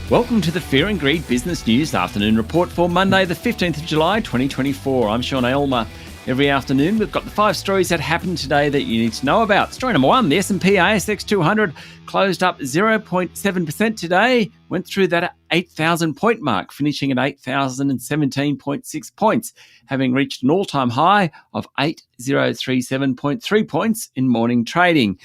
Welcome to the Fear and Greed Business News Afternoon Report for Monday, the 15th of July, 2024. I'm Sean Aylmer. Every afternoon, we've got the 5 stories that happened today that you need to know about. Story number 1, the S&P ASX 200 closed up 0.7% today, went through that 8,000 point mark, finishing at 8,017.6 points, having reached an all-time high of 8,037.3 points in morning trading.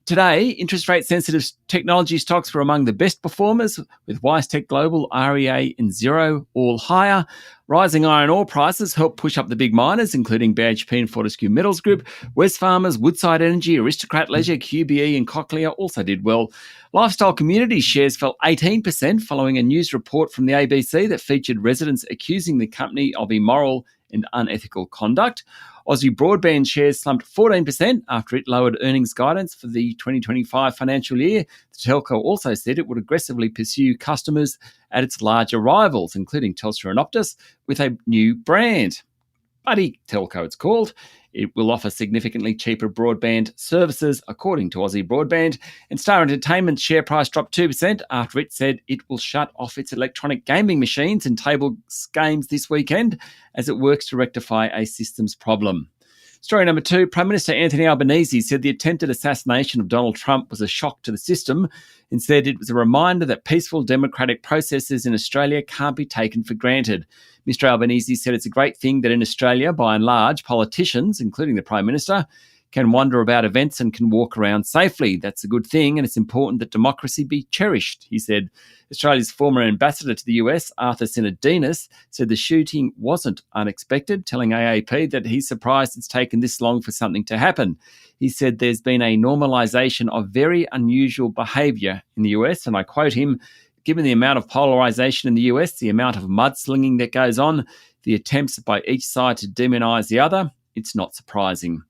Today, interest rate sensitive technology stocks were among the best performers, with WiseTech Global, REA and Xero all higher. Rising iron ore prices helped push up the big miners, including BHP and Fortescue Metals Group. Wesfarmers, Woodside Energy, Aristocrat Leisure, QBE and Cochlear also did well. Lifestyle Communities shares fell 18% following a news report from the ABC that featured residents accusing the company of immoral and unethical conduct. Aussie Broadband shares slumped 14% after it lowered earnings guidance for the 2025 financial year. The telco also said it would aggressively pursue customers at its larger rivals, including Telstra and Optus, with a new brand. Buddy Telco, it's called. It will offer significantly cheaper broadband services, according to Aussie Broadband. And Star Entertainment's share price dropped 2% after it said it will shut off its electronic gaming machines and table games this weekend as it works to rectify a systems problem. Story number 2, Prime Minister Anthony Albanese said the attempted assassination of Donald Trump was a shock to the system and said it was a reminder that peaceful democratic processes in Australia can't be taken for granted. Mr Albanese said it's a great thing that in Australia, by and large, politicians, including the Prime Minister, can wonder about events and can walk around safely. That's a good thing, and it's important that democracy be cherished, he said. Australia's former ambassador to the US, Arthur Sinodinos, said the shooting wasn't unexpected, telling AAP that he's surprised it's taken this long for something to happen. He said there's been a normalisation of very unusual behaviour in the US, and I quote him, "Given the amount of polarisation in the US, the amount of mudslinging that goes on, the attempts by each side to demonise the other, it's not surprising."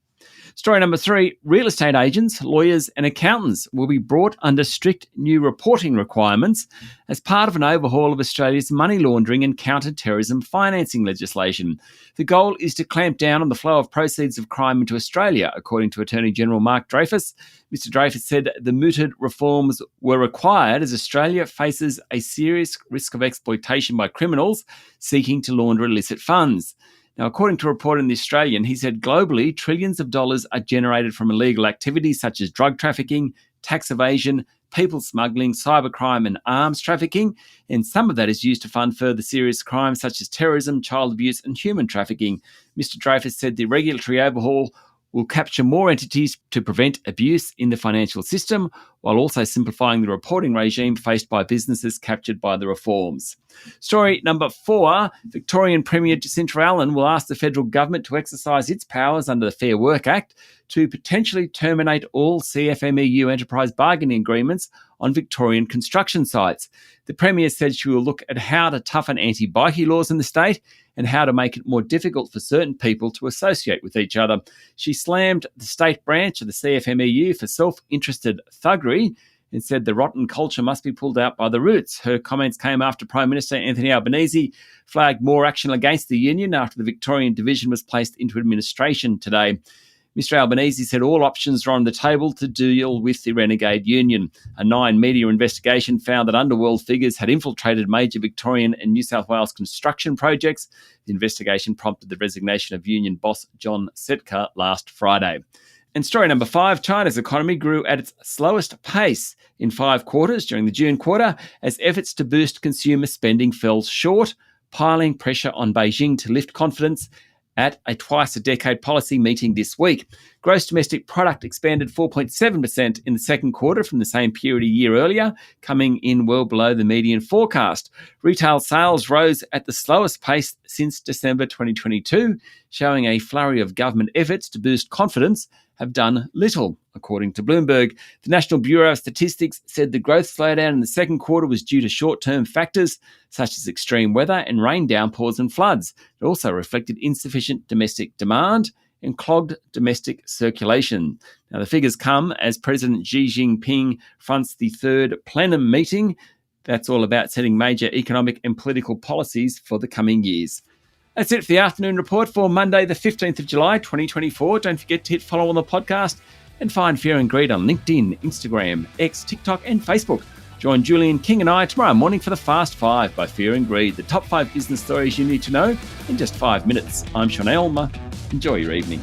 Story number 3, real estate agents, lawyers and accountants will be brought under strict new reporting requirements as part of an overhaul of Australia's money laundering and counter-terrorism financing legislation. The goal is to clamp down on the flow of proceeds of crime into Australia, according to Attorney General Mark Dreyfus. Mr Dreyfus said the mooted reforms were required as Australia faces a serious risk of exploitation by criminals seeking to launder illicit funds. Now, according to a report in The Australian, he said globally, trillions of dollars are generated from illegal activities such as drug trafficking, tax evasion, people smuggling, cybercrime and arms trafficking, and some of that is used to fund further serious crimes such as terrorism, child abuse and human trafficking. Mr Dreyfus said the regulatory overhaul will capture more entities to prevent abuse in the financial system, while also simplifying the reporting regime faced by businesses captured by the reforms. Story number 4, Victorian Premier Jacinta Allen will ask the federal government to exercise its powers under the Fair Work Act to potentially terminate all CFMEU enterprise bargaining agreements on Victorian construction sites. The Premier said she will look at how to toughen anti-bikie laws in the state and how to make it more difficult for certain people to associate with each other. She slammed the state branch of the CFMEU for self-interested thuggery and said the rotten culture must be pulled out by the roots. Her comments came after Prime Minister Anthony Albanese flagged more action against the union after the Victorian division was placed into administration today. Mr Albanese said all options are on the table to deal with the renegade union. A 9-media investigation found that underworld figures had infiltrated major Victorian and New South Wales construction projects. The investigation prompted the resignation of union boss John Setka last Friday. And story number 5, China's economy grew at its slowest pace in 5 quarters during the June quarter as efforts to boost consumer spending fell short, piling pressure on Beijing to lift confidence at a twice-a-decade policy meeting this week. Gross domestic product expanded 4.7% in the second quarter from the same period a year earlier, coming in well below the median forecast. Retail sales rose at the slowest pace since December 2022, showing a flurry of government efforts to boost confidence have done little, according to Bloomberg. The National Bureau of Statistics said the growth slowdown in the second quarter was due to short-term factors such as extreme weather and rain downpours and floods. It also reflected insufficient domestic demand and clogged domestic circulation. Now, the figures come as President Xi Jinping fronts the third plenum meeting. That's all about setting major economic and political policies for the coming years. That's it for the afternoon report for Monday, the 15th of July, 2024. Don't forget to hit follow on the podcast and find Fear and Greed on LinkedIn, Instagram, X, TikTok and Facebook. Join Julian King and I tomorrow morning for the Fast 5 by Fear and Greed, the top 5 business stories you need to know in just 5 minutes. I'm Sean Aylmer. Enjoy your evening.